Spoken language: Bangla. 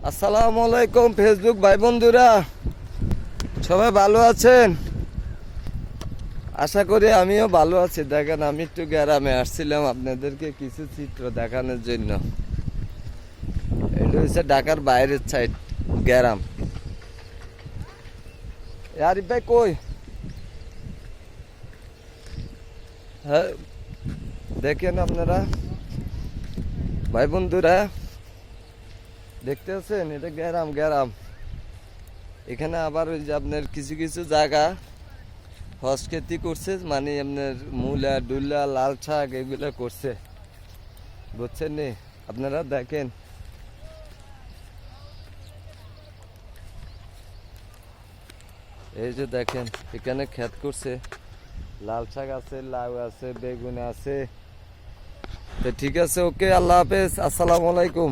আসসালামু আলাইকুম ফেসবুক ভাই বন্ধুরা, সবাই ভালো আছেন? আশা করি আমিও ভালো আছি। দেখেন, আমি একটু গ্রামে আসছিলাম আপনাদেরকে কিছু চিত্র দেখানোর জন্য। এটা হচ্ছে ঢাকার বাইরের সাইড গ্রাম। আরিফ ভাই কই? হ্যাঁ, দেখেন আপনারা ভাই বন্ধুরা, দেখতে আছেন? এটা গ্রাম গ্রাম। এখানে আবার ওই যে আপনার কিছু কিছু জায়গা হস খেতি করছে, মানে আপনার মূলা ডুলা লাল শাক এগুলো করছে, বুঝছেন নি? আপনারা দেখেন, এই যে দেখেন এখানে ক্ষেত করছে, লাল শাক আছে, লাউ আছে, বেগুন আছে। তো ঠিক আছে, ওকে, আল্লাহ হাফেজ, আসসালামু আলাইকুম।